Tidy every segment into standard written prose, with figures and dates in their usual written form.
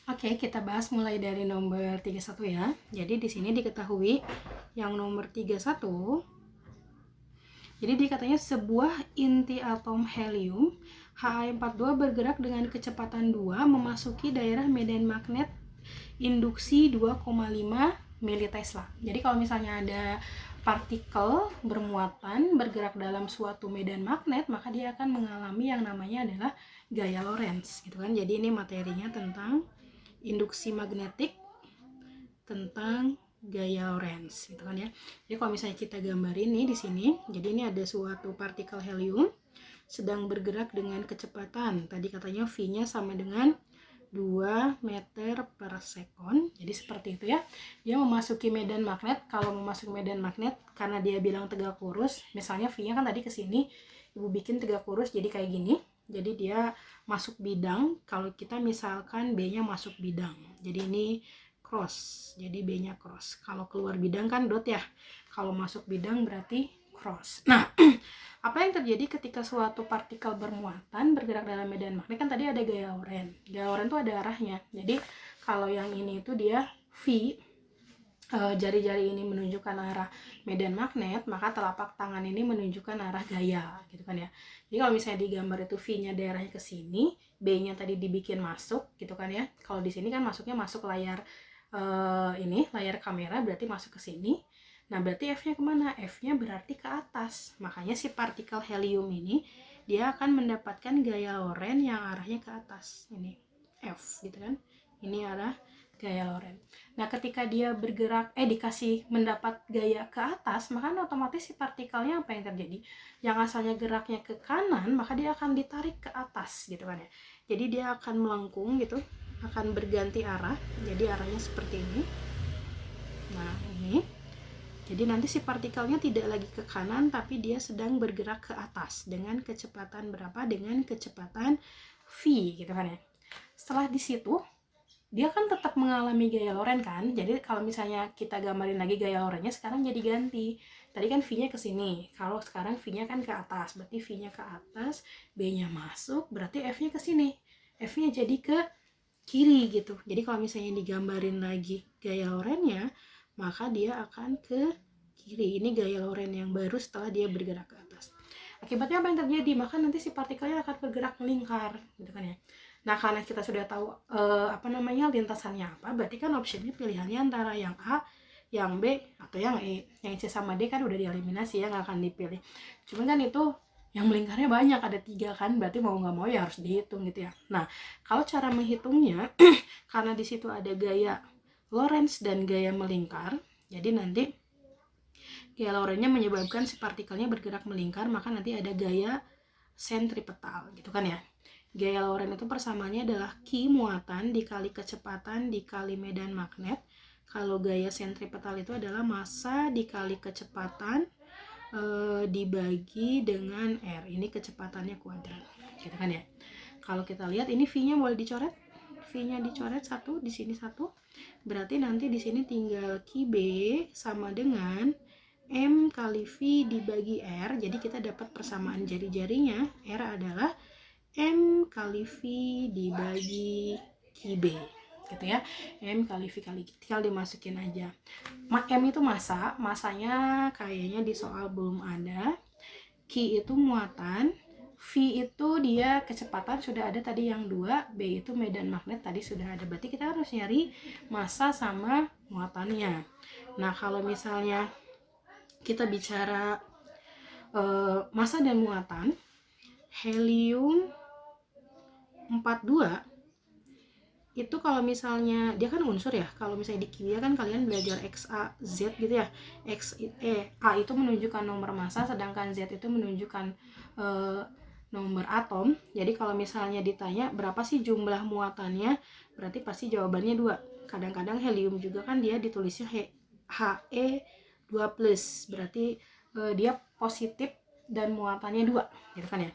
Oke, kita bahas mulai dari nomor 31 ya. Jadi di sini diketahui yang nomor 31. Jadi dikatanya sebuah inti atom helium Ha42 bergerak dengan kecepatan 2 memasuki daerah medan magnet induksi 2,5 militesla. Jadi kalau misalnya ada partikel bermuatan bergerak dalam suatu medan magnet, maka dia akan mengalami yang namanya adalah gaya Lorentz gitu kan. Jadi ini materinya tentang induksi magnetik, tentang gaya Lorentz gitu kan ya. Jadi kalau misalnya kita gambar ini di sini, jadi ini ada suatu partikel helium sedang bergerak dengan kecepatan, tadi katanya V-nya sama dengan 2 meter per sekon. Jadi seperti itu ya. Dia memasuki medan magnet. Kalau memasuki medan magnet, karena dia bilang tegak lurus, misalnya V-nya kan tadi ke sini, Ibu bikin tegak lurus jadi kayak gini. Jadi dia masuk bidang. Kalau kita misalkan B-nya masuk bidang. Jadi ini cross. Jadi B-nya cross. Kalau keluar bidang kan dot ya. Kalau masuk bidang berarti cross. Nah, apa yang terjadi ketika suatu partikel bermuatan bergerak dalam medan magnet? Kan tadi ada gaya Lorentz. Gaya Lorentz itu ada arahnya. Jadi kalau yang ini itu dia V, jari-jari ini menunjukkan arah medan magnet, maka telapak tangan ini menunjukkan arah gaya, gitu kan ya. Jadi kalau misalnya di gambar itu V-nya daerahnya ke sini, B-nya tadi dibikin masuk, gitu kan ya. Kalau di sini kan masuknya masuk layar ini, layar kamera, berarti masuk ke sini. Nah, berarti F-nya kemana? F-nya berarti ke atas. Makanya si partikel helium ini, dia akan mendapatkan gaya Lorentz yang arahnya ke atas. Ini F, gitu kan. Ini arah gaya Lorentz. Nah, ketika dia bergerak, dikasih mendapat gaya ke atas, maka otomatis si partikelnya apa yang terjadi? Yang asalnya geraknya ke kanan, maka dia akan ditarik ke atas, gitu kan ya. Jadi dia akan melengkung gitu, akan berganti arah. Jadi arahnya seperti ini. Nah, ini. Jadi nanti si partikelnya tidak lagi ke kanan, tapi dia sedang bergerak ke atas dengan kecepatan berapa? Dengan kecepatan V, gitu kan ya. Setelah di situ, dia kan tetap mengalami gaya Lorentz kan. Jadi kalau misalnya kita gambarin lagi gaya Lorentz-nya, sekarang jadi ganti. Tadi kan V-nya ke sini. Kalau sekarang V-nya kan ke atas, berarti V-nya ke atas, B-nya masuk, berarti F-nya ke sini. F-nya jadi ke kiri gitu. Jadi kalau misalnya digambarin lagi gaya Lorentz-nya, maka dia akan ke kiri. Ini gaya Lorentz yang baru setelah dia bergerak ke atas. Akibatnya apa yang terjadi? Maka nanti si partikelnya akan bergerak melingkar, gitu kan ya. Nah, karena kita sudah tahu lintasannya apa, berarti kan optionnya pilihannya antara yang A, yang B, atau yang E. Yang C sama D kan udah dieliminasi ya, nggak akan dipilih. Cuman kan itu yang melingkarnya banyak, ada 3 kan, berarti mau nggak mau ya harus dihitung gitu ya. Nah, kalau cara menghitungnya, karena di situ ada gaya Lorentz dan gaya melingkar, jadi nanti gaya Lorentz-nya menyebabkan si partikelnya bergerak melingkar, maka nanti ada gaya sentripetal gitu kan ya. Gaya Lorentz itu persamaannya adalah Q muatan dikali kecepatan dikali medan magnet. Kalau gaya sentripetal itu adalah massa dikali kecepatan dibagi dengan R. Ini kecepatannya kuadrat gitu kan ya. Kalau kita lihat ini V-nya boleh dicoret. V-nya dicoret 1, di sini 1. Berarti nanti di sini tinggal QB sama dengan M kali V dibagi R. Jadi kita dapat persamaan jari-jarinya. R adalah M kali V dibagi QB gitu ya. M kali V kali tinggal dimasukin aja. M itu masanya kayaknya di soal belum ada. Q itu muatan, V itu dia kecepatan sudah ada tadi yang 2, B itu medan magnet tadi sudah ada. Berarti kita harus nyari massa sama muatannya. Nah, kalau misalnya kita bicara massa dan muatan, helium 42 itu kalau misalnya dia kan unsur ya, kalau misalnya di kimia kan kalian belajar XA Z gitu ya. A itu menunjukkan nomor massa, sedangkan Z itu menunjukkan nomor atom. Jadi kalau misalnya ditanya berapa sih jumlah muatannya, berarti pasti jawabannya 2. Kadang-kadang helium juga kan dia ditulisnya He2+, berarti dia positif dan muatannya 2 gitu kan ya.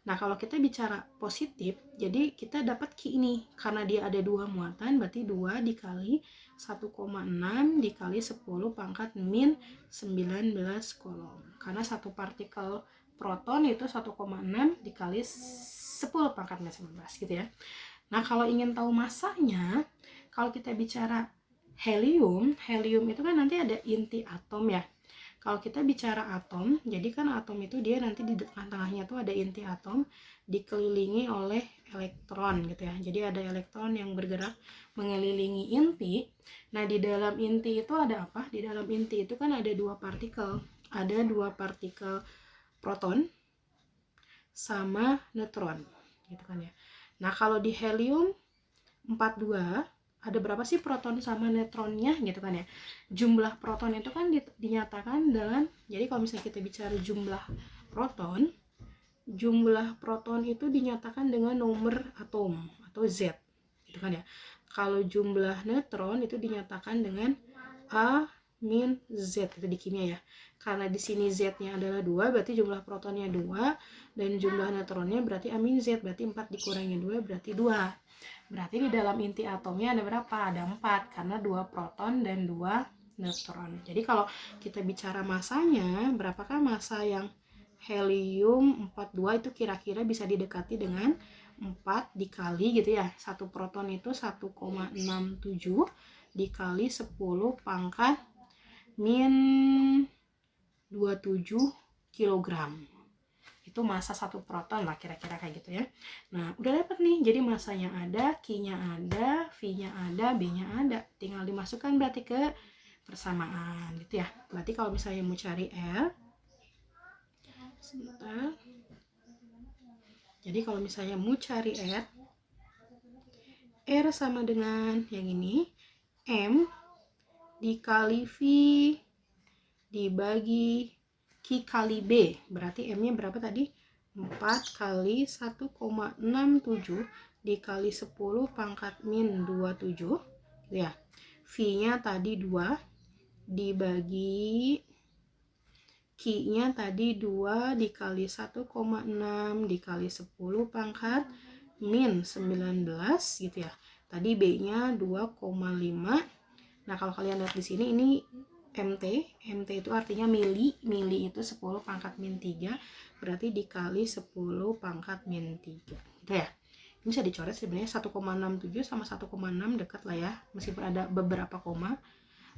Nah, kalau kita bicara positif, jadi kita dapat Q ini. Karena dia ada 2 muatan, berarti 2 dikali 1,6 dikali 10 pangkat min 19 kolom. Karena satu partikel proton itu 1,6 dikali 10 pangkat min 19 gitu ya. Nah, kalau ingin tahu massanya, kalau kita bicara helium itu kan nanti ada inti atom ya. Kalau kita bicara atom, jadi kan atom itu dia nanti di tengah-tengahnya tuh ada inti atom dikelilingi oleh elektron gitu ya. Jadi ada elektron yang bergerak mengelilingi inti. Nah, di dalam inti itu ada apa? Di dalam inti itu kan ada dua partikel. Ada dua partikel proton sama neutron gitu kan ya. Nah, kalau di helium 42 ada berapa sih proton sama neutronnya gitu kan ya. Jumlah proton itu kan dinyatakan dengan, jadi kalau misalnya kita bicara jumlah proton itu dinyatakan dengan nomor atom atau Z gitu kan ya. Kalau jumlah neutron itu dinyatakan dengan A min Z, itu di kimia ya. Karena di sini Z-nya adalah 2, berarti jumlah protonnya 2, dan jumlah neutronnya berarti A min Z, berarti 4 dikurangi 2 berarti 2. Berarti di dalam inti atomnya ada berapa? Ada 4, karena 2 proton dan 2 neutron. Jadi kalau kita bicara masanya, berapakah massa yang helium 42 itu kira-kira bisa didekati dengan 4 dikali gitu ya. Satu proton itu 1,67 dikali 10 pangkat min 27 kilogram. Itu massa satu proton lah kira-kira kayak gitu ya. Nah, udah dapat nih. Jadi massanya ada, Q-nya ada, V-nya ada, B-nya ada. Tinggal dimasukkan berarti ke persamaan gitu ya. Berarti kalau misalnya mau cari R, sebentar. Jadi kalau misalnya mau cari R sama dengan yang ini, M dikali V dibagi Q kali B. Berarti M-nya berapa tadi? 4 kali 1,67 dikali 10 pangkat min 27 ya. V-nya tadi 2 dibagi Q-nya tadi 2 dikali 1,6 dikali 10 pangkat min 19 gitu ya. Tadi B-nya 2,5. Nah, kalau kalian lihat di sini ini MT itu artinya mili itu 10 pangkat min 3, berarti dikali 10 pangkat min 3 gitu ya. Ini bisa dicoret sebenarnya 1,67 sama 1,6 dekat lah ya, meskipun ada beberapa koma.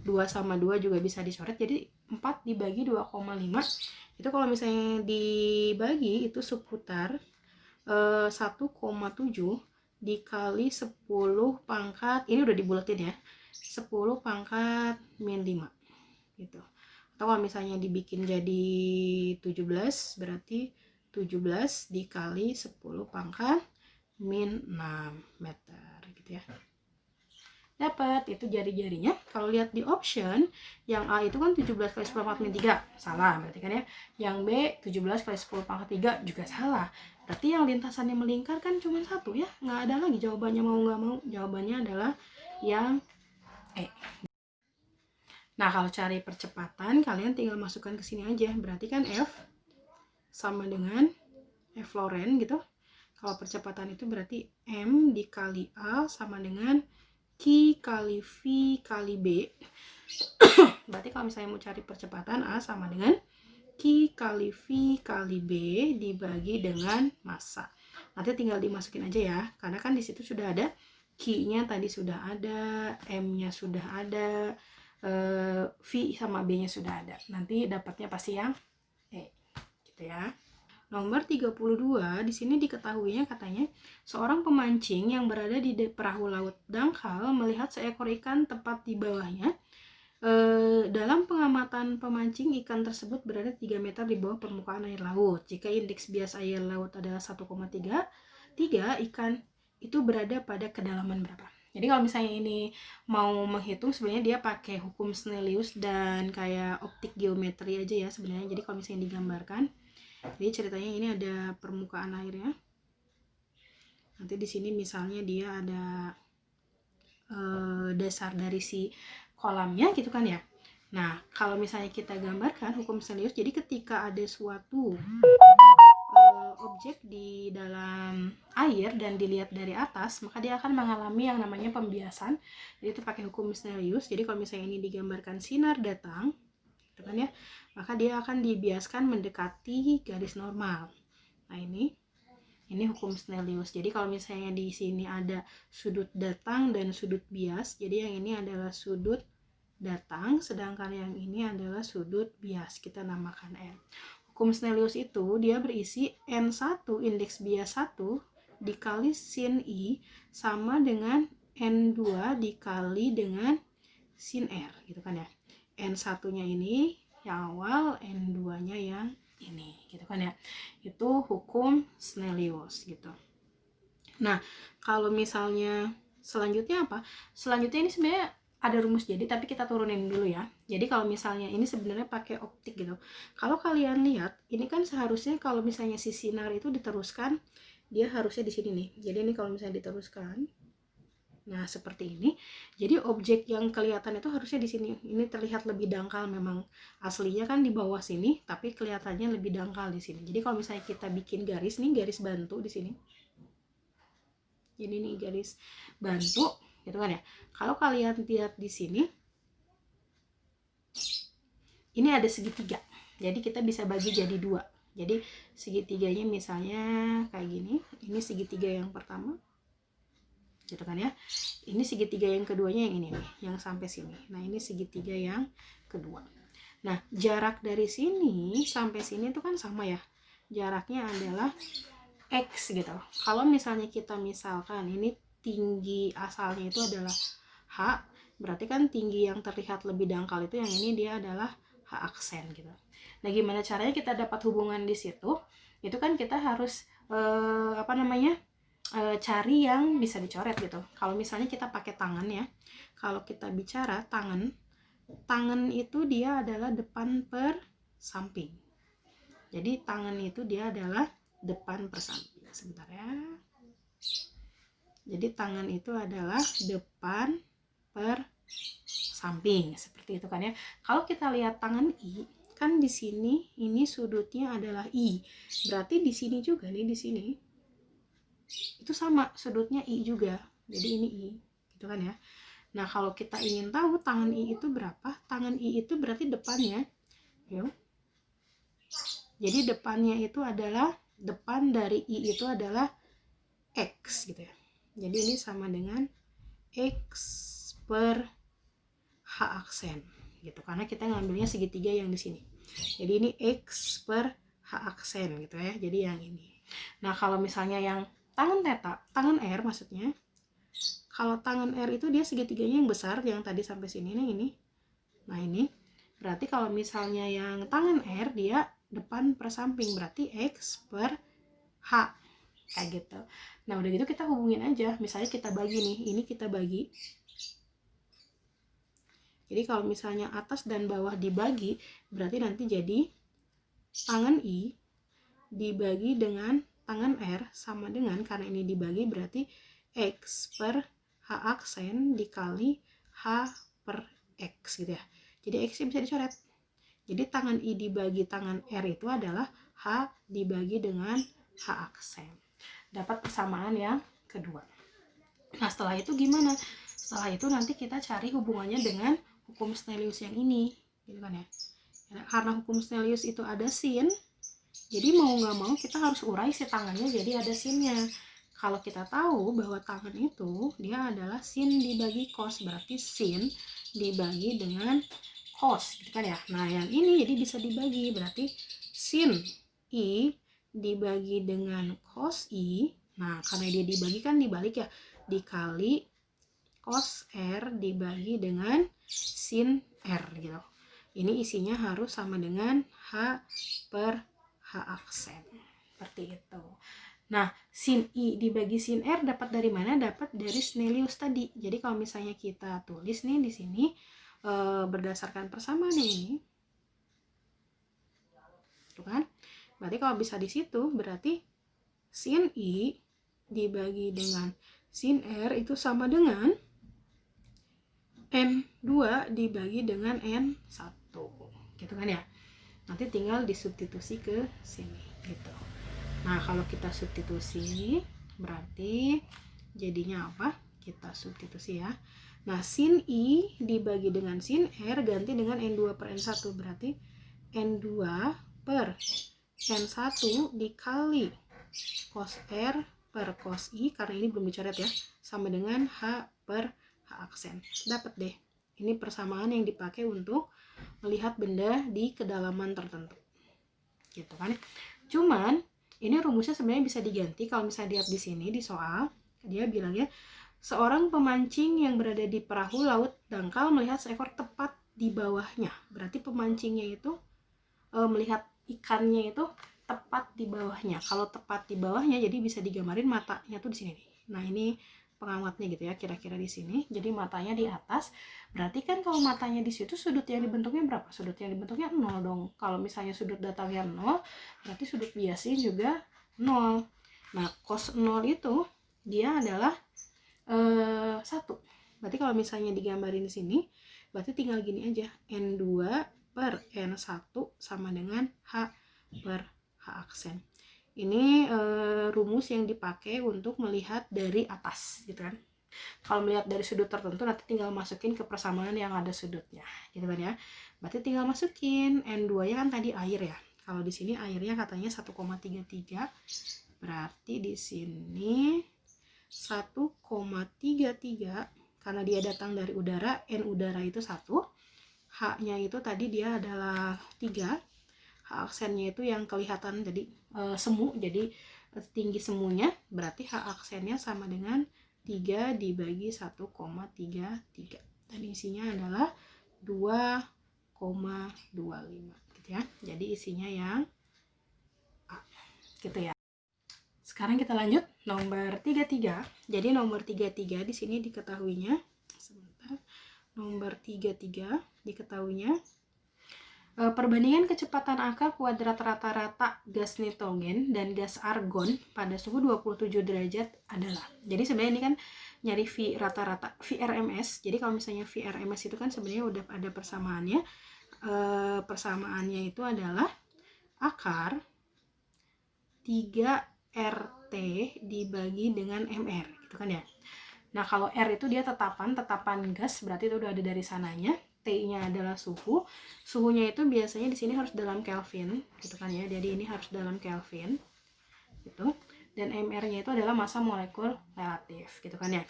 2 sama 2 juga bisa dicoret, jadi 4 dibagi 2,5 itu kalau misalnya dibagi itu seputar 1,7 dikali 10 pangkat, ini udah dibulatin ya, 10 pangkat min 5 gitu. Atau kalau misalnya dibikin jadi 17, berarti 17 dikali 10 pangkat min 6 meter gitu ya. Dapat, itu jari-jarinya. Kalau lihat di option, yang A itu kan 17 kali 10 pangkat min 3, salah berarti kan ya. Yang B 17 kali 10 pangkat 3 juga salah. Berarti yang lintasannya melingkar kan cuma satu ya, nggak ada lagi jawabannya, mau nggak mau. Jawabannya adalah yang E. Nah, kalau cari percepatan, kalian tinggal masukkan ke sini aja. Berarti kan F sama dengan F Lorentz gitu. Kalau percepatan itu berarti M dikali A sama dengan Q kali V kali B. Berarti kalau misalnya mau cari percepatan, A sama dengan Q kali V kali B dibagi dengan massa. Nanti tinggal dimasukin aja ya, karena kan di situ sudah ada Q-nya tadi sudah ada, M-nya sudah ada, V sama B-nya sudah ada. Nanti dapatnya pasti yang E gitu ya. Nomor 32 di sini diketahuinya katanya seorang pemancing yang berada di perahu laut dangkal melihat seekor ikan tepat di bawahnya. Dalam pengamatan pemancing, ikan tersebut berada 3 meter di bawah permukaan air laut. Jika indeks bias air laut adalah 1,3, ikan itu berada pada kedalaman berapa? Jadi kalau misalnya ini mau menghitung, sebenarnya dia pakai hukum Snellius dan kayak optik geometri aja ya sebenarnya. Jadi kalau misalnya digambarkan, jadi ceritanya ini ada permukaan airnya. Nanti di sini misalnya dia ada dasar dari si kolamnya gitu kan ya. Nah, kalau misalnya kita gambarkan hukum Snellius, jadi ketika ada suatu objek di dalam air dan dilihat dari atas, maka dia akan mengalami yang namanya pembiasan. Jadi itu pakai hukum Snellius. Jadi kalau misalnya ini digambarkan sinar datang, gitu kan ya, maka dia akan dibiaskan mendekati garis normal. Nah, ini Ini hukum Snellius. Jadi kalau misalnya di sini ada sudut datang dan sudut bias, jadi yang ini adalah sudut datang, sedangkan yang ini adalah sudut bias. Kita namakan N. Hukum Snellius itu dia berisi N1 indeks bias 1 dikali sin I sama dengan N2 dikali dengan sin R, gitu kan ya. N1-nya ini yang awal, N2-nya yang ini, gitu kan ya. Itu hukum Snellius gitu. Nah, kalau misalnya selanjutnya apa? Selanjutnya ini sebenarnya ada rumus jadi, tapi kita turunin dulu ya. Jadi kalau misalnya ini sebenarnya pakai optik gitu. Kalau kalian lihat, ini kan seharusnya kalau misalnya si sinar itu diteruskan, dia harusnya di sini nih. Jadi ini kalau misalnya diteruskan, nah seperti ini. Jadi objek yang kelihatan itu harusnya di sini. Ini terlihat lebih dangkal, memang aslinya kan di bawah sini, tapi kelihatannya lebih dangkal di sini. Jadi kalau misalnya kita bikin garis nih, garis bantu di sini. Jadi ini garis bantu, gitu kan ya. Kalau kalian lihat di sini, ini ada segitiga. Jadi kita bisa bagi jadi dua. Jadi segitiganya misalnya kayak gini. Ini segitiga yang pertama, gitu kan ya. Ini segitiga yang keduanya yang ini nih, yang sampai sini. Nah, ini segitiga yang kedua. Nah, jarak dari sini sampai sini itu kan sama ya. Jaraknya adalah X gitu. Kalau misalnya kita misalkan ini tinggi asalnya itu adalah H, berarti kan tinggi yang terlihat lebih dangkal itu yang ini dia adalah H aksen gitu. Nah, gimana caranya kita dapat hubungan di situ? Itu kan kita harus cari yang bisa dicoret gitu. Kalau misalnya kita pakai tangan ya, kalau kita bicara tangan itu dia adalah depan per samping. Jadi tangan itu dia adalah depan per samping. Sebentar ya. Jadi tangan itu adalah depan per samping, seperti itu kan ya. Kalau kita lihat tangan I, kan di sini ini sudutnya adalah I. Berarti di sini juga nih, di sini itu sama sudutnya I juga, jadi ini I, gitu kan ya. Nah, kalau kita ingin tahu tangan I itu berapa, tangan I itu berarti depannya, yuk. Jadi depannya itu adalah, depan dari I itu adalah X gitu ya. Jadi ini sama dengan X per H aksen gitu, karena kita ngambilnya segitiga yang di sini. Jadi ini X per H aksen gitu ya. Jadi yang ini. Nah, kalau misalnya yang tangan theta, tangan R maksudnya, kalau tangan R itu dia segitiganya yang besar, yang tadi sampai sini nih, ini. Nah, ini berarti kalau misalnya yang tangan R dia depan per samping, berarti X per H, kayak gitu. Nah, udah gitu kita hubungin aja. Misalnya kita bagi nih, ini kita bagi. Jadi kalau misalnya atas dan bawah dibagi, berarti nanti jadi tangan I dibagi dengan tangan R sama dengan, karena ini dibagi berarti X per H aksen dikali H per X gitu ya. Jadi X bisa dicoret. Jadi tangan I dibagi tangan R itu adalah H dibagi dengan H aksen. Dapat persamaan yang kedua. Nah, setelah itu gimana? Setelah itu nanti kita cari hubungannya dengan hukum Snellius yang ini, gitu kan ya. Karena hukum Snellius itu ada sin, jadi mau nggak mau kita harus urai si tangannya jadi ada sinnya. Kalau kita tahu bahwa tangan itu dia adalah sin dibagi cos, berarti sin dibagi dengan cos, gitu kan ya. Nah, yang ini jadi bisa dibagi, berarti sin I dibagi dengan cos I. Nah, karena dia dibagi kan dibalik ya, dikali cos R dibagi dengan sin R gitu. Ini isinya harus sama dengan H per H aksen, seperti itu. Nah, sin I dibagi sin R dapat dari mana? Dapat dari Snellius tadi. Jadi kalau misalnya kita tulis nih di sini berdasarkan persamaan ini, tuh kan? Berarti kalau bisa di situ berarti sin I dibagi dengan sin R itu sama dengan N2 dibagi dengan N1, gitu kan ya. Nanti tinggal disubstitusi ke sini gitu. Nah, kalau kita substitusi berarti jadinya apa? Kita substitusi ya. Nah, sin I dibagi dengan sin R ganti dengan N2 per N1, berarti N2 per N1 dikali cos R per cos I, karena ini belum dicoret ya, sama dengan H per H aksen. Dapat deh. Ini persamaan yang dipakai untuk melihat benda di kedalaman tertentu. Gitu kan. Cuman ini rumusnya sebenarnya bisa diganti. Kalau misalnya lihat di sini di soal, dia bilang ya, seorang pemancing yang berada di perahu laut dangkal melihat seekor tepat di bawahnya. Berarti pemancingnya itu melihat ikannya itu tepat di bawahnya. Kalau tepat di bawahnya, jadi bisa digambarin matanya tuh di sini nih. Nah, ini pengamatnya gitu ya, kira-kira di sini. Jadi matanya di atas. Berarti kan kalau matanya di situ, sudut yang dibentuknya berapa? Sudut yang dibentuknya 0 dong. Kalau misalnya sudut datangnya 0, berarti sudut biasanya juga 0. Nah, cos 0 itu dia adalah 1. Berarti kalau misalnya digambarin di sini, berarti tinggal gini aja. N2 per N1 sama dengan H per H aksen. Ini rumus yang dipakai untuk melihat dari atas gitu kan. Kalau melihat dari sudut tertentu, nanti tinggal masukin ke persamaan yang ada sudutnya gitu kan ya. Berarti tinggal masukin N2 nya kan tadi air ya. Kalau di sini airnya katanya 1,33, berarti di sini 1,33 karena dia datang dari udara. N udara itu 1, H nya itu tadi dia adalah 3, H aksennya itu yang kelihatan jadi semu, jadi tinggi semunya, berarti H aksennya sama dengan 3 dibagi 1,33, dan isinya adalah 2,25 gitu ya. Jadi isinya yang A gitu ya. Sekarang kita lanjut nomor 33. Jadi nomor 33 di sini diketahuinya, sebentar. Nomor 33 diketahuinya perbandingan kecepatan angka kuadrat rata-rata gas nitrogen dan gas argon pada suhu 27 derajat adalah. Jadi sebenarnya ini kan nyari V rata-rata, VRMS. Jadi kalau misalnya VRMS itu kan sebenarnya udah ada persamaannya. Persamaannya itu adalah akar 3RT dibagi dengan MR gitu kan ya. Nah, kalau R itu dia tetapan gas, berarti itu udah ada dari sananya. T-nya adalah suhu. Suhunya itu biasanya di sini harus dalam Kelvin, gitu kan ya. Jadi ini harus dalam Kelvin, gitu. Dan MR-nya itu adalah massa molekul relatif, gitu kan ya.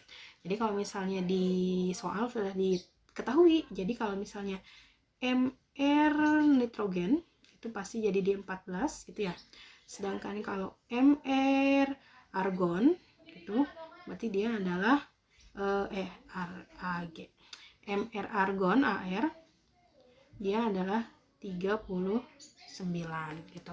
Jadi kalau misalnya di soal sudah diketahui, jadi kalau misalnya MR nitrogen itu pasti jadi di 14, gitu ya. Sedangkan kalau MR argon, gitu, berarti dia adalah RAG. MR argon AR dia adalah 39 gitu.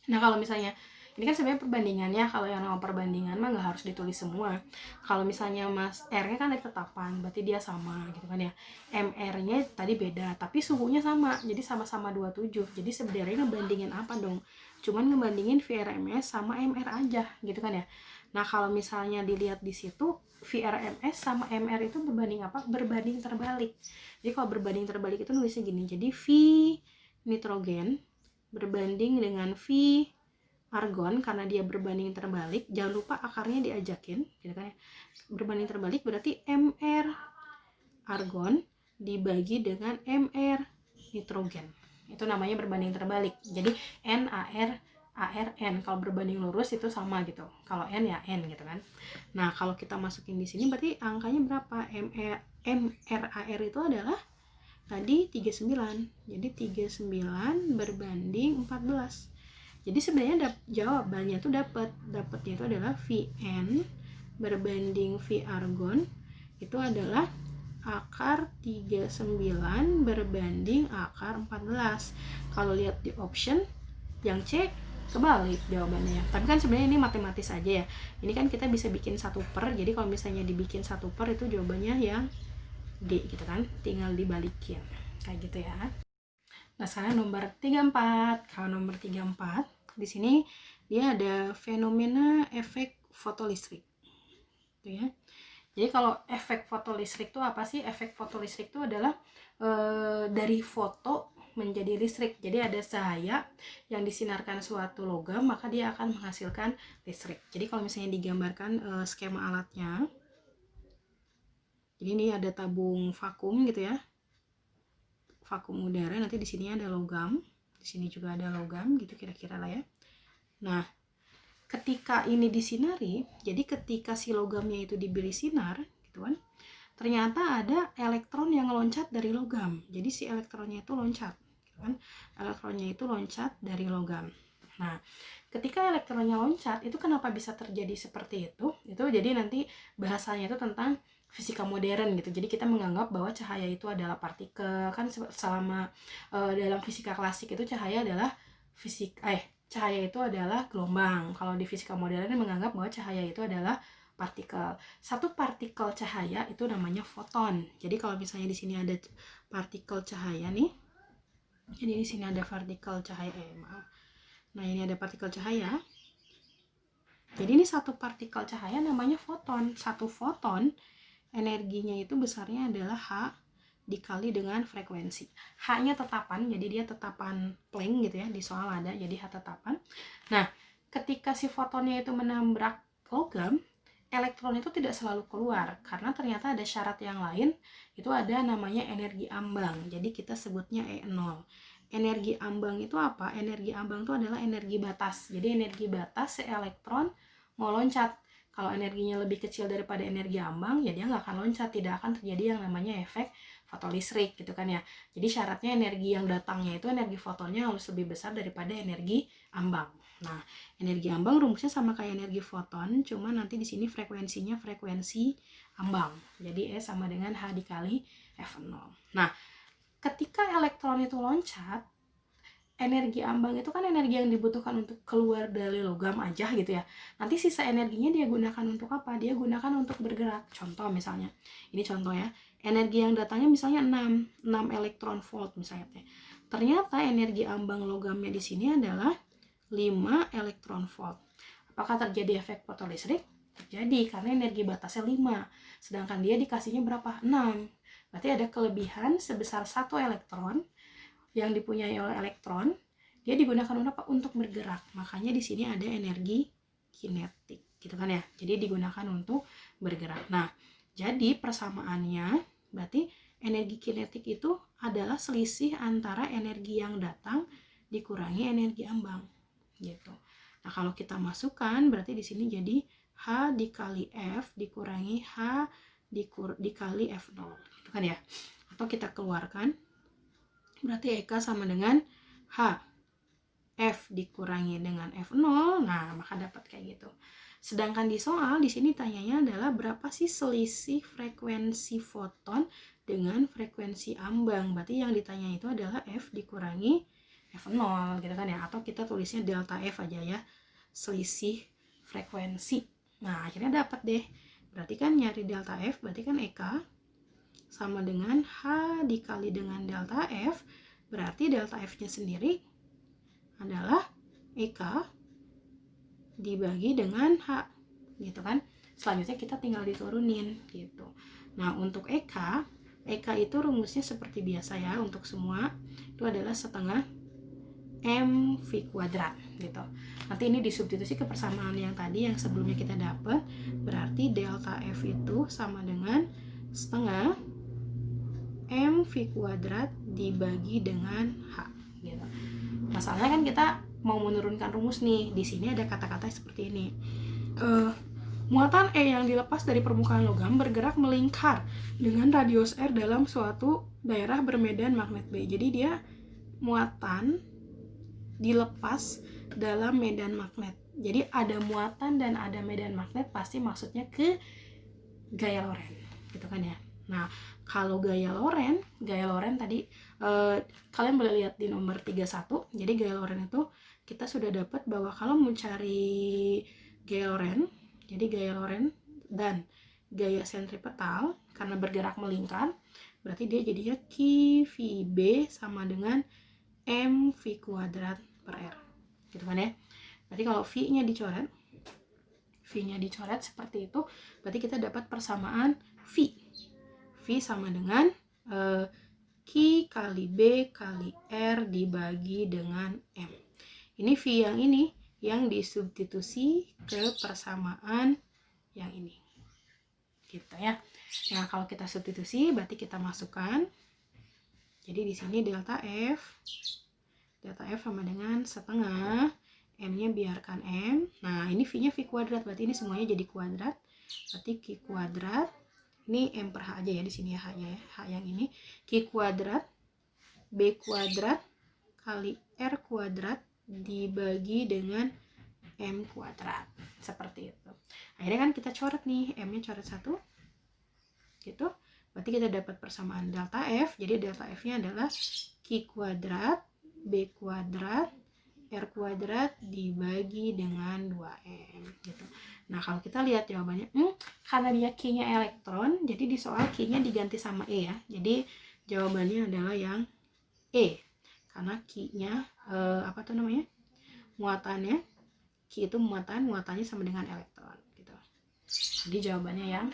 Nah, kalau misalnya ini kan sebenarnya perbandingannya, kalau yang nama perbandingan mah nggak harus ditulis semua. Kalau misalnya Mas R-nya kan dari tetapan, berarti dia sama gitu kan ya. MR-nya tadi beda, tapi suhunya sama, jadi sama-sama 27. Jadi sebenarnya ngebandingin apa dong? Cuman ngebandingin VRMS sama MR aja gitu kan ya. Nah, kalau misalnya dilihat di situ, VRMS sama MR itu berbanding apa? Berbanding terbalik. Jadi kalau berbanding terbalik itu nulisnya gini. Jadi V nitrogen berbanding dengan V argon, karena dia berbanding terbalik. Jangan lupa akarnya diajakin, gitu kan ya. Berbanding terbalik berarti MR argon dibagi dengan MR nitrogen. Itu namanya berbanding terbalik. Jadi NAR ARN, kalau berbanding lurus itu sama gitu. Kalau N ya N gitu kan. Nah, kalau kita masukin di sini berarti angkanya berapa? MRAR itu adalah tadi 39. Jadi 39 berbanding 14. Jadi sebenarnya jawabannya tuh dapatnya itu adalah Vn berbanding V argon itu adalah akar 39 berbanding akar 14. Kalau lihat di option yang C kebalik jawabannya. Tapi kan sebenarnya ini matematis aja ya. Ini kan kita bisa bikin 1 per. Jadi kalau misalnya dibikin 1 per itu jawabannya yang D gitu kan. Tinggal dibalikin. Kayak gitu ya. Nah, sekarang nomor 34. Kalau nomor 34 di sini dia ada fenomena efek fotolistrik. Gitu ya. Jadi kalau efek fotolistrik itu apa sih? Efek fotolistrik itu adalah dari foto menjadi listrik. Jadi ada cahaya yang disinarkan suatu logam, maka dia akan menghasilkan listrik. Jadi kalau misalnya digambarkan skema alatnya, jadi ini ada tabung vakum gitu ya, vakum udara. Nanti di sini ada logam, di sini juga ada logam gitu kira-kira lah ya. Nah, ketika ini disinari, jadi ketika si logamnya itu diberi sinar gitu kan, ternyata ada elektron yang loncat dari logam. Jadi si elektronnya itu loncat gitu kan, elektronnya itu loncat dari logam. Nah, ketika elektronnya loncat, itu kenapa bisa terjadi seperti itu? Itu jadi nanti bahasanya itu tentang fisika modern gitu. Jadi kita menganggap bahwa cahaya itu adalah partikel. Kan selama dalam fisika klasik itu cahaya adalah cahaya itu adalah gelombang. Kalau di fisika modern menganggap bahwa cahaya itu adalah partikel. Satu partikel cahaya itu namanya foton. Jadi kalau misalnya di sini ada partikel cahaya nih. Jadi di sini ada partikel cahaya, maaf. Nah, ini ada partikel cahaya. Jadi ini satu partikel cahaya namanya foton. Satu foton energinya itu besarnya adalah H dikali dengan frekuensi. H-nya tetapan, jadi dia tetapan Planck gitu ya, di soal ada, jadi H tetapan. Nah, ketika si fotonnya itu menabrak logam, elektron itu tidak selalu keluar, karena ternyata ada syarat yang lain, itu ada namanya energi ambang, jadi kita sebutnya E0. Energi ambang itu apa? Energi ambang itu adalah energi batas, jadi energi batas elektron mau loncat. Kalau energinya lebih kecil daripada energi ambang, ya dia nggak akan loncat, tidak akan terjadi yang namanya efek fotolistrik gitu kan ya. Jadi syaratnya energi yang datangnya itu, energi fotonnya harus lebih besar daripada energi ambang. Nah, energi ambang rumusnya sama kayak energi foton, cuma nanti di sini frekuensinya frekuensi ambang. Jadi E sama dengan H dikali F0. Nah, ketika elektron itu loncat, energi ambang itu kan energi yang dibutuhkan untuk keluar dari logam aja gitu ya. Nanti sisa energinya dia gunakan untuk apa? Dia gunakan untuk bergerak. Contoh misalnya, ini contoh ya, energi yang datangnya misalnya 6 elektron volt misalnya. Ternyata energi ambang logamnya di sini adalah 5 elektron volt. Apakah terjadi efek fotolistrik? Terjadi, karena energi batasnya 5. Sedangkan dia dikasihnya berapa? 6. Berarti ada kelebihan sebesar 1 elektron yang dipunyai oleh elektron, dia digunakan untuk apa? Untuk bergerak. Makanya di sini ada energi kinetik, gitu kan ya. Jadi digunakan untuk bergerak. Nah, jadi persamaannya berarti energi kinetik itu adalah selisih antara energi yang datang dikurangi energi ambang, gitu. Nah, kalau kita masukkan berarti di sini jadi H dikali F dikurangi H dikali F0, gitu kan ya. Atau kita keluarkan, berarti EK sama dengan H F dikurangi dengan F0. Nah, maka dapat kayak gitu. Sedangkan di soal di sini tanyanya adalah berapa sih selisih frekuensi foton dengan frekuensi ambang. Berarti yang ditanya itu adalah F dikurangi F0 gitu kan ya. Atau kita tulisnya delta F aja ya. Selisih frekuensi. Nah, akhirnya dapat deh. Berarti kan nyari delta F berarti kan EK sama dengan H dikali dengan delta F, berarti delta F-nya sendiri adalah EK dibagi dengan H, gitu kan. Selanjutnya kita tinggal diturunin, gitu. Nah, untuk EK itu rumusnya seperti biasa ya, untuk semua, itu adalah setengah mv kuadrat, gitu. Nanti ini disubstitusi ke persamaan yang tadi, yang sebelumnya kita dapat, berarti delta F itu sama dengan setengah mv kuadrat dibagi dengan H, gitu. Masalahnya kan kita mau menurunkan rumus nih. Di sini ada kata-kata seperti ini. Muatan E yang dilepas dari permukaan logam bergerak melingkar dengan radius R dalam suatu daerah bermedan magnet B. Jadi dia muatan dilepas dalam medan magnet. Jadi ada muatan dan ada medan magnet, pasti maksudnya ke gaya Lorentz, gitu kan ya. Nah, kalau gaya Lorentz tadi kalian boleh lihat di nomor 31. Jadi gaya Lorentz itu kita sudah dapat bahwa kalau mencari gaya Lorentz, jadi gaya Lorentz dan gaya sentripetal karena bergerak melingkar, berarti dia jadinya QVB sama dengan mv kuadrat per R, gitu kan ya. Berarti kalau V-nya dicoret seperti itu, berarti kita dapat persamaan V sama dengan Q kali B kali R dibagi dengan M. Ini V yang ini yang disubstitusi ke persamaan yang ini, gitu ya. Nah, kalau kita substitusi berarti kita masukkan. Jadi di sini delta F sama dengan setengah M-nya biarkan M. Nah, ini V-nya V kuadrat, berarti ini semuanya jadi kuadrat. Berarti Q kuadrat, ini M per H aja ya di sini ya, H-nya ya. H yang ini, Q kuadrat B kuadrat kali R kuadrat dibagi dengan M kuadrat. Seperti itu. Akhirnya kan kita coret nih, M-nya coret 1. Gitu. Berarti kita dapat persamaan delta F. Jadi delta F-nya adalah Q kuadrat B kuadrat R kuadrat dibagi dengan 2M gitu. Nah, kalau kita lihat jawabannya, karena dia Q-nya elektron, jadi di soal Q-nya diganti sama E ya. Jadi jawabannya adalah yang E. Karena Q-nya apa tuh namanya? Muatannya Q itu muatannya sama dengan elektron gitu. Jadi jawabannya yang